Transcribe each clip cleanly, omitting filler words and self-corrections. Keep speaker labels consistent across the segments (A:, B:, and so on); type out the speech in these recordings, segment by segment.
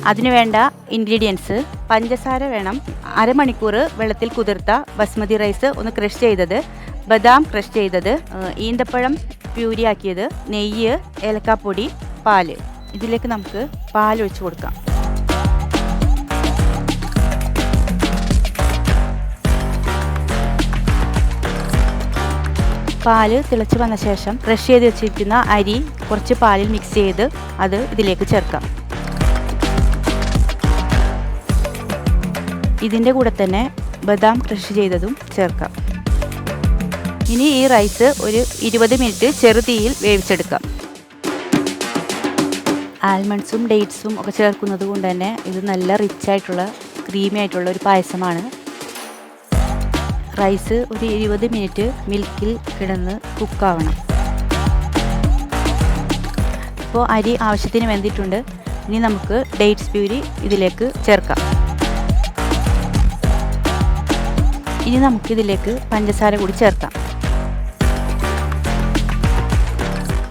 A: അതിന് വേണ്ട ഇൻഗ്രീഡിയൻസ്: പഞ്ചസാര വേണം, അരമണിക്കൂർ വെള്ളത്തിൽ കുതിർത്ത ബസ്മതി റൈസ് ഒന്ന് ക്രഷ് ചെയ്തത്, ബദാം ക്രഷ് ചെയ്തത്, ഈന്തപ്പഴം പ്യൂരി ആക്കിയത്, നെയ്യ്, ഏലക്കാപ്പൊടി, പാല്. ഇതിലേക്ക് നമുക്ക് പാൽ ഒഴിച്ച് കൊടുക്കാം. പാല് തിളച്ച് വന്ന ശേഷം ക്രഷ് ചെയ്ത് വെച്ചിരിക്കുന്ന അരി കുറച്ച് പാലിൽ മിക്സ് ചെയ്ത് അത് ഇതിലേക്ക് ചേർക്കാം. ഇതിൻ്റെ കൂടെ തന്നെ ബദാം ക്രഷ് ചെയ്തതും ചേർക്കാം. ഇനി ഈ റൈസ് ഒരു 20 മിനിറ്റ് ചെറുതീയിൽ വേവിച്ചെടുക്കാം. ആൽമണ്ട്സും ഡേറ്റ്സും ഒക്കെ ചേർക്കുന്നത് കൊണ്ട് തന്നെ ഇത് നല്ല റിച്ച് ആയിട്ടുള്ള ക്രീമി ആയിട്ടുള്ള ഒരു പായസമാണ്. റൈസ് ഒരു 20 മിനിറ്റ് മിൽക്കിൽ കിടന്ന് കുക്കാവണം. ഇപ്പോൾ അരി ആവശ്യത്തിന് വെന്തിട്ടുണ്ട്. ഇനി നമുക്ക് ഡേറ്റ്സ് പ്യൂരി ഇതിലേക്ക് ചേർക്കാം. ഇനി നമുക്കിതിലേക്ക് പഞ്ചസാര കൂടി ചേർക്കാം.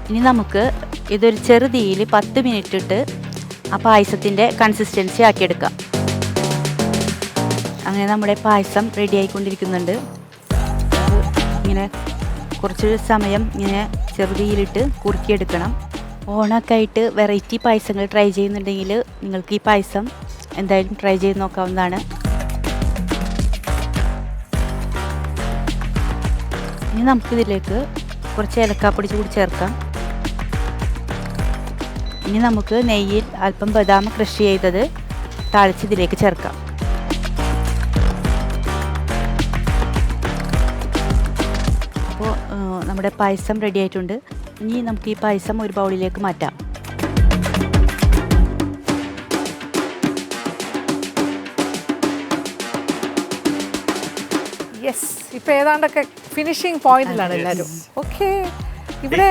A: ഇനി നമുക്ക് ഇതൊരു ചെറുതീയിൽ 10 മിനിറ്റ് ഇട്ട് ആ പായസത്തിൻ്റെ കൺസിസ്റ്റൻസി ആക്കിയെടുക്കാം. അങ്ങനെ നമ്മുടെ പായസം റെഡി ആയിക്കൊണ്ടിരിക്കുന്നുണ്ട്. ഇങ്ങനെ കുറച്ച് സമയം ഇങ്ങനെ ചെറുതീയിലിട്ട് കുറുക്കിയെടുക്കണം. ഓണമൊക്കെ ആയിട്ട് വെറൈറ്റി പായസങ്ങൾ ട്രൈ ചെയ്യുന്നുണ്ടെങ്കിൽ നിങ്ങൾക്ക് ഈ പായസം എന്തായാലും ട്രൈ ചെയ്ത് നോക്കാവുന്നതാണ്. ഇനി നമുക്കിതിലേക്ക് കുറച്ച് ഏലക്കാപ്പൊടി കൂടി ചേർക്കാം. ഇനി നമുക്ക് നെയ്യിൽ അല്പം ബദാം ക്രഷ് ചെയ്തത് താളിച്ച് ഇതിലേക്ക് ചേർക്കാം. അപ്പോൾ നമ്മുടെ പായസം റെഡി ആയിട്ടുണ്ട്. ഇനി നമുക്ക് ഈ പായസം ഒരു ബൗളിലേക്ക് മാറ്റാം.
B: യെസ്, ഇപ്പോൾ ഏതാണ്ടൊക്കെ ഫിനിഷിംഗ് പോയിന്റിലാണ് എല്ലാവരും. ഓക്കെ, ഇവിടെ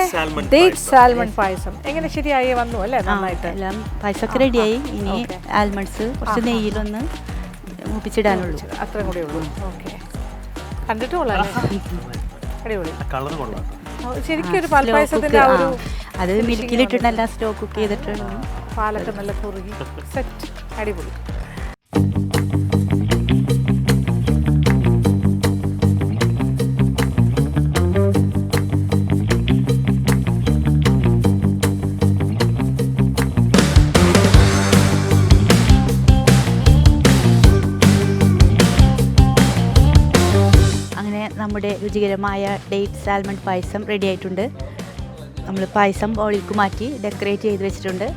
B: ഡേറ്റ് സാൽമൺ പായസം എങ്ങനെ ശരിയായി വന്നു അല്ലേ? നന്നായിട്ട്
A: എല്ലാം പായസമൊക്കെ റെഡിയായി. ഇനി ആൽമണ്ട്സ് കുറച്ച് നെയ്യിലൊന്ന് മൂപ്പിച്ചിടാനുള്ളൂ,
B: അത്രയും കൂടെ ഉള്ളൂ. ഓക്കെ, കണ്ടിട്ട് കൊള്ളാം, അടിപൊളി. ശരിക്കും ഒരു പാൽപ്പായസത്തിന്റെ ആ ഒരു
A: അത് മിൽക്കിലിട്ടിട്ടല്ല സ്ലോ കുക്ക് ചെയ്തിട്ടുണ്ട്.
B: പാലൊക്കെ നല്ല കുറുകി സെറ്റ്, അടിപൊളി.
A: നമ്മുടെ രുചികരമായ ഡേറ്റ്സ് ആൽമണ്ട് പായസം റെഡി ആയിട്ടുണ്ട്. നമ്മൾ പായസം ബൗളിലേക്ക് മാറ്റി ഡെക്കറേറ്റ് ചെയ്ത് വെച്ചിട്ടുണ്ട്.